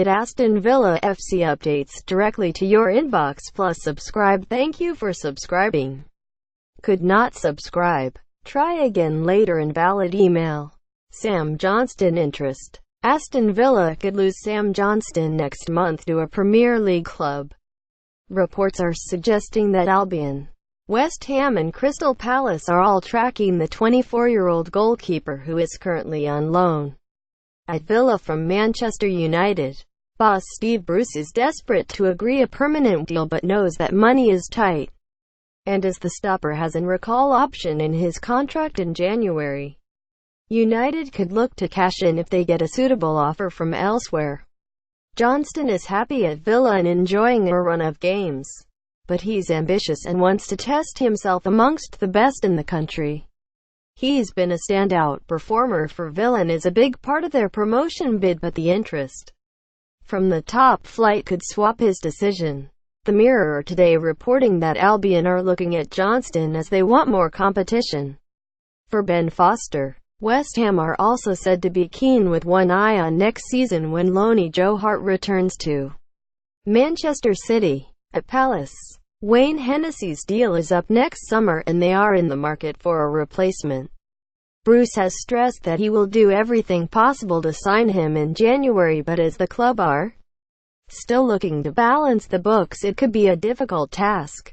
Aston Villa FC updates directly to your inbox plus subscribe. Thank you for subscribing. Could not subscribe. Try again later. Invalid email. Sam Johnstone interest. Aston Villa could lose Sam Johnstone next month to a Premier League club. Reports are suggesting that Albion, West Ham and Crystal Palace are all tracking the 24-year-old goalkeeper who is currently on loan at Villa from Manchester United. Boss Steve Bruce is desperate to agree a permanent deal but knows that money is tight, and as the stopper has an recall option in his contract in January, United could look to cash in if they get a suitable offer from elsewhere. Johnstone is happy at Villa and enjoying a run of games, but he's ambitious and wants to test himself amongst the best in the country. He's been a standout performer for Villa and is a big part of their promotion bid, but the interest from the top flight could swap his decision. The Mirror today reporting that Albion are looking at Johnstone as they want more competition for Ben Foster. West Ham are also said to be keen with one eye on next season when loanee Joe Hart returns to Manchester City. At Palace, Wayne Hennessy's deal is up next summer and they are in the market for a replacement. Bruce has stressed that he will do everything possible to sign him in January, but as the club are still looking to balance the books, it could be a difficult task.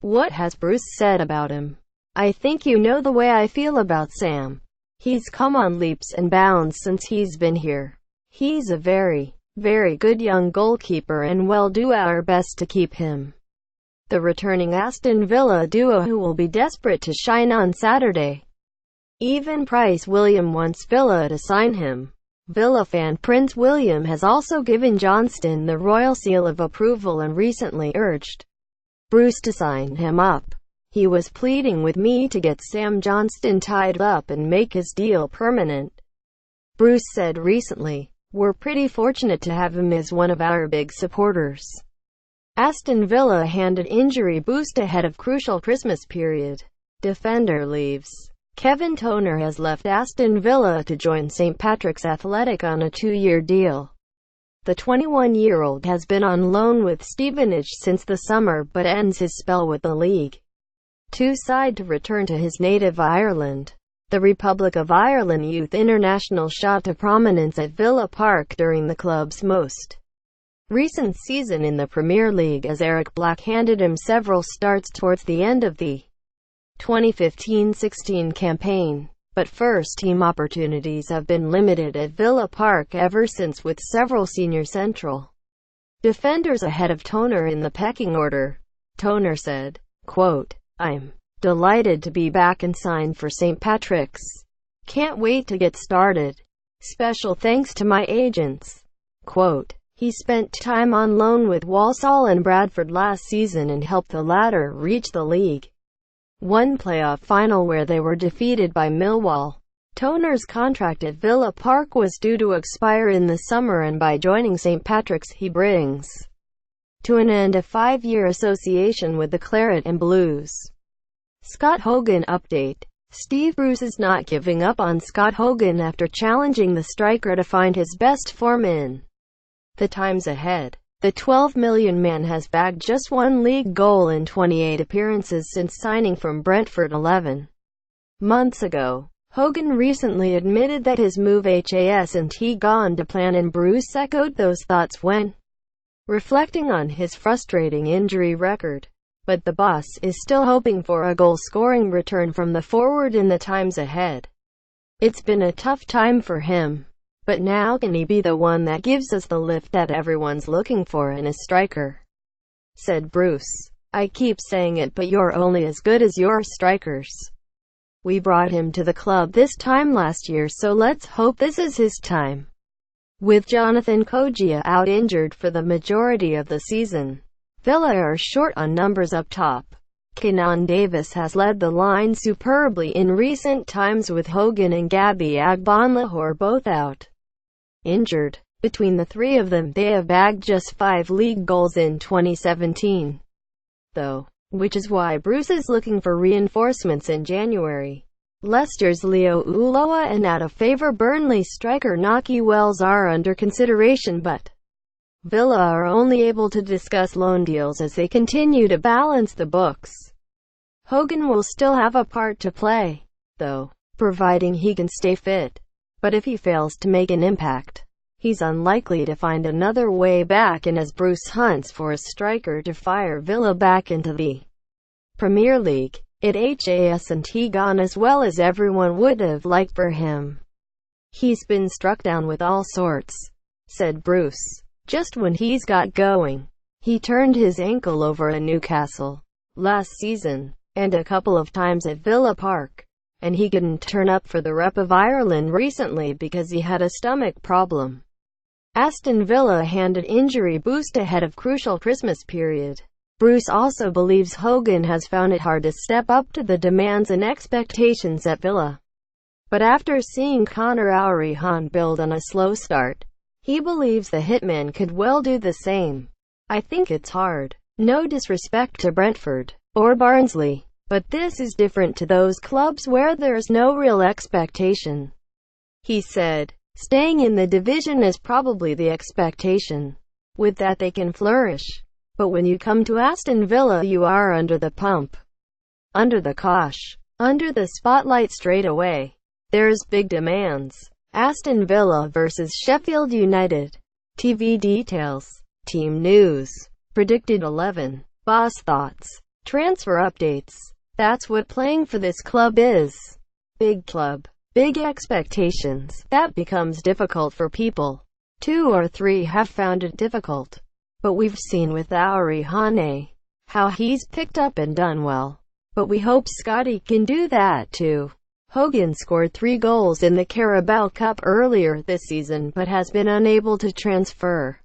What has Bruce said about him? I think you know the way I feel about Sam. He's come on leaps and bounds since he's been here. He's a very, very good young goalkeeper and we'll do our best to keep him. The returning Aston Villa duo who will be desperate to shine on Saturday. Even Prince William wants Villa to sign him. Villa fan Prince William has also given Johnstone the royal seal of approval and recently urged Bruce to sign him up. He was pleading with me to get Sam Johnstone tied up and make his deal permanent. Bruce said recently, "We're pretty fortunate to have him as one of our big supporters." Aston Villa handed injury boost ahead of crucial Christmas period. Defender leaves. Kevin Toner has left Aston Villa to join St Patrick's Athletic on a 2-year deal. The 21-year-old has been on loan with Stevenage since the summer but ends his spell with the League Two side to return to his native Ireland. The Republic of Ireland youth international shot to prominence at Villa Park during the club's most recent season in the Premier League as Eric Black handed him several starts towards the end of the 2015-16 campaign. But first-team opportunities have been limited at Villa Park ever since, with several senior central defenders ahead of Toner in the pecking order. Toner said, quote, "I'm delighted to be back and signed for St. Patrick's. Can't wait to get started. Special thanks to my agents." Quote, he spent time on loan with Walsall and Bradford last season and helped the latter reach the League One playoff final where they were defeated by Millwall. Toner's contract at Villa Park was due to expire in the summer, and by joining St Patrick's he brings to an end a 5-year association with the Claret and Blues. Scott Hogan update. Steve Bruce is not giving up on Scott Hogan after challenging the striker to find his best form in the times ahead. The 12 million man has bagged just one league goal in 28 appearances since signing from Brentford 11 months ago. Hogan recently admitted that his move hasn't gone to plan, and Bruce echoed those thoughts when reflecting on his frustrating injury record. But the boss is still hoping for a goal-scoring return from the forward in the times ahead. It's been a tough time for him. But now can he be the one that gives us the lift that everyone's looking for in a striker? Said Bruce. "I keep saying it, but you're only as good as your strikers. We brought him to the club this time last year, so let's hope this is his time." With Jonathan Kogia out injured for the majority of the season, Villa are short on numbers up top. Kenan Davis has led the line superbly in recent times, with Hogan and Gabby Agbonlahor both out injured. Between the three of them, they have bagged just 5 league goals in 2017, though, which is why Bruce is looking for reinforcements in January. Leicester's Leo Ulloa and out of favour Burnley striker Nahki Wells are under consideration, but Villa are only able to discuss loan deals as they continue to balance the books. Hogan will still have a part to play, though, providing he can stay fit. But if he fails to make an impact, he's unlikely to find another way back in as Bruce hunts for a striker to fire Villa back into the Premier League. It hasn't gone as well as everyone would have liked for him. He's been struck down with all sorts, said Bruce. Just when he's got going. He turned his ankle over at Newcastle last season, and a couple of times at Villa Park, and he couldn't turn up for the Rep of Ireland recently because he had a stomach problem. Aston Villa handed injury boost ahead of crucial Christmas period. Bruce also believes Hogan has found it hard to step up to the demands and expectations at Villa. But after seeing Conor O'Reilly build on a slow start, he believes the hitman could well do the same. I think it's hard. No disrespect to Brentford or Barnsley, but this is different to those clubs where there's no real expectation. He said, staying in the division is probably the expectation. With that they can flourish. But when you come to Aston Villa you are under the pump, under the cosh, under the spotlight straight away. There's big demands. Aston Villa vs Sheffield United. TV details. Team news. Predicted 11. Boss thoughts. Transfer updates. That's what playing for this club is. Big club. Big expectations. That becomes difficult for people. 2 or 3 have found it difficult. But we've seen with O'Reilly how he's picked up and done well. But we hope Scotty can do that too. Hogan scored 3 goals in the Carabao Cup earlier this season but has been unable to transfer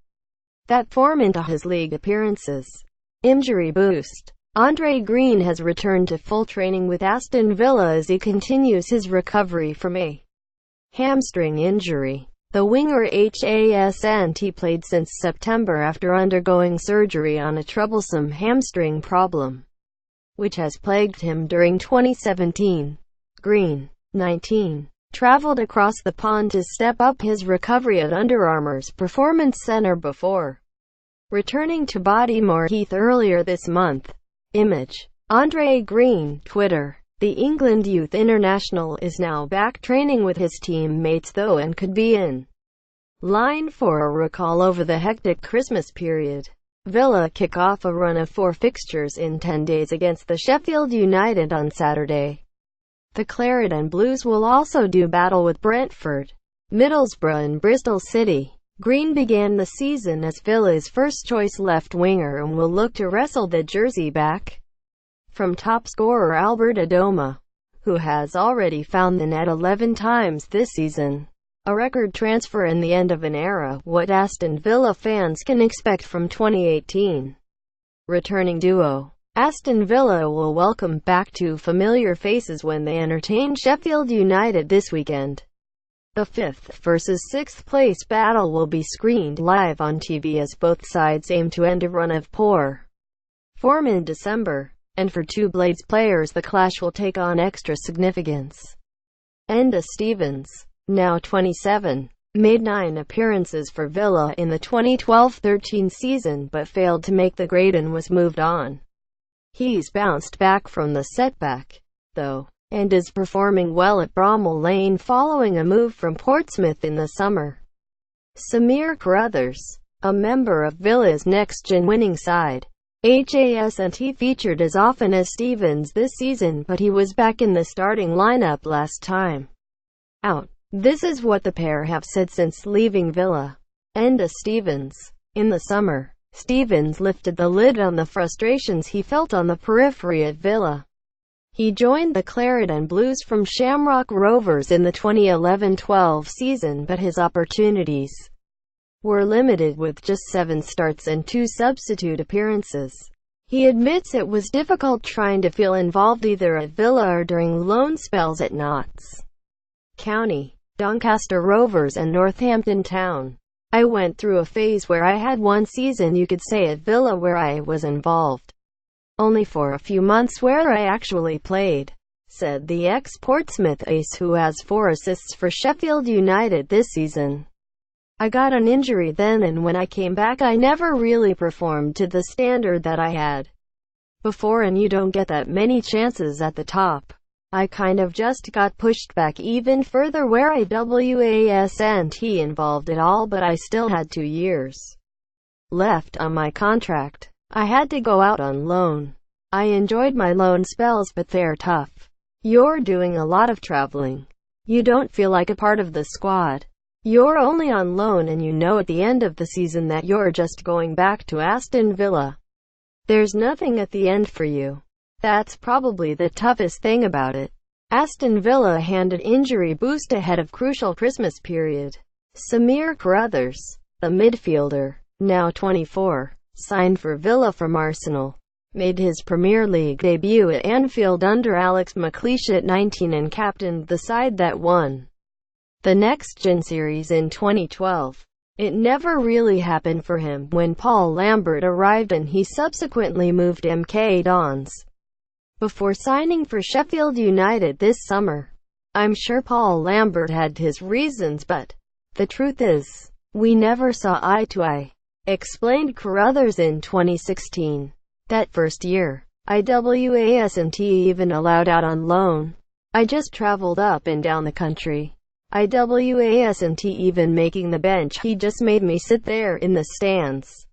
that form into his league appearances. Injury boost. Andre Green has returned to full training with Aston Villa as he continues his recovery from a hamstring injury. The winger hasn't played since September after undergoing surgery on a troublesome hamstring problem, which has plagued him during 2017. Green, 19, traveled across the pond to step up his recovery at Under Armour's Performance Centre before returning to Bodymore Heath earlier this month. Image. Andre Green, Twitter. The England youth international is now back training with his teammates though and could be in line for a recall over the hectic Christmas period. Villa kick off a run of 4 fixtures in 10 days against the Sheffield United on Saturday. The Claret and Blues will also do battle with Brentford, Middlesbrough and Bristol City. Green began the season as Villa's first-choice left winger and will look to wrestle the jersey back from top scorer Albert Adoma, who has already found the net 11 times this season. A record transfer and the end of an era. What Aston Villa fans can expect from 2018. Returning duo. Aston Villa will welcome back 2 familiar faces when they entertain Sheffield United this weekend. The 5th versus 6th place battle will be screened live on TV as both sides aim to end a run of poor form in December. And for 2 Blades players the clash will take on extra significance. Enda Stevens, now 27, made 9 appearances for Villa in the 2012-13 season but failed to make the grade and was moved on. He's bounced back from the setback, though, and is performing well at Bramall Lane following a move from Portsmouth in the summer. Samir Carruthers, a member of Villa's next-gen winning side, hasn't featured as often as Stevens this season, but he was back in the starting lineup last time out. This is what the pair have said since leaving Villa. Enda Stevens. In the summer, Stevens lifted the lid on the frustrations he felt on the periphery at Villa. He joined the Claret and Blues from Shamrock Rovers in the 2011-12 season, but his opportunities were limited with just 7 starts and 2 substitute appearances. He admits it was difficult trying to feel involved either at Villa or during loan spells at Notts County, Doncaster Rovers and Northampton Town. I went through a phase where I had 1 season you could say at Villa where I was involved, only for a few months where I actually played, said the ex-Portsmouth ace who has 4 assists for Sheffield United this season. I got an injury then, and when I came back I never really performed to the standard that I had before, and you don't get that many chances at the top. I kind of just got pushed back even further where I wasn't involved at all, but I still had 2 years left on my contract. I had to go out on loan. I enjoyed my loan spells, but they're tough. You're doing a lot of traveling. You don't feel like a part of the squad. You're only on loan, and you know at the end of the season that you're just going back to Aston Villa. There's nothing at the end for you. That's probably the toughest thing about it. Aston Villa handed injury boost ahead of crucial Christmas period. Samir Carruthers, the midfielder, now 24, signed for Villa from Arsenal, made his Premier League debut at Anfield under Alex McLeish at 19 and captained the side that won the Next Gen series in 2012. It never really happened for him when Paul Lambert arrived, and he subsequently moved MK Dons before signing for Sheffield United this summer. I'm sure Paul Lambert had his reasons, but the truth is, we never saw eye to eye, explained Carruthers in 2016. That first year, I wasn't even allowed out on loan. I just traveled up and down the country. I wasn't even making the bench. He just made me sit there in the stands,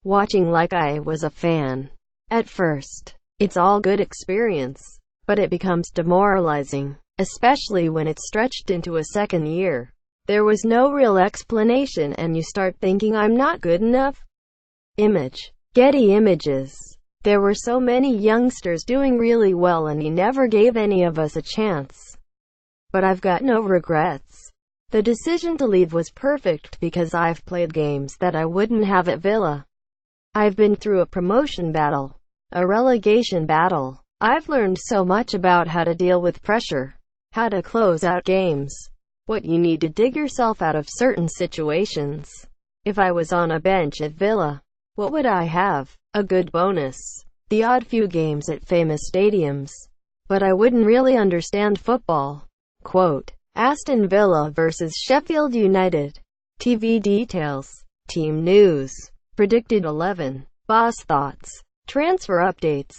watching like I was a fan. At first, it's all good experience, but it becomes demoralizing, especially when it's stretched into a second year. There was no real explanation, and you start thinking I'm not good enough. Image. Getty Images. There were so many youngsters doing really well, and he never gave any of us a chance. But I've got no regrets. The decision to leave was perfect because I've played games that I wouldn't have at Villa. I've been through a promotion battle, a relegation battle. I've learned so much about how to deal with pressure, how to close out games, what you need to dig yourself out of certain situations. If I was on a bench at Villa, what would I have? A good bonus, the odd few games at famous stadiums. But I wouldn't really understand football. Quote, Aston Villa vs Sheffield United. TV details. Team news. Predicted 11. Boss thoughts. Transfer updates.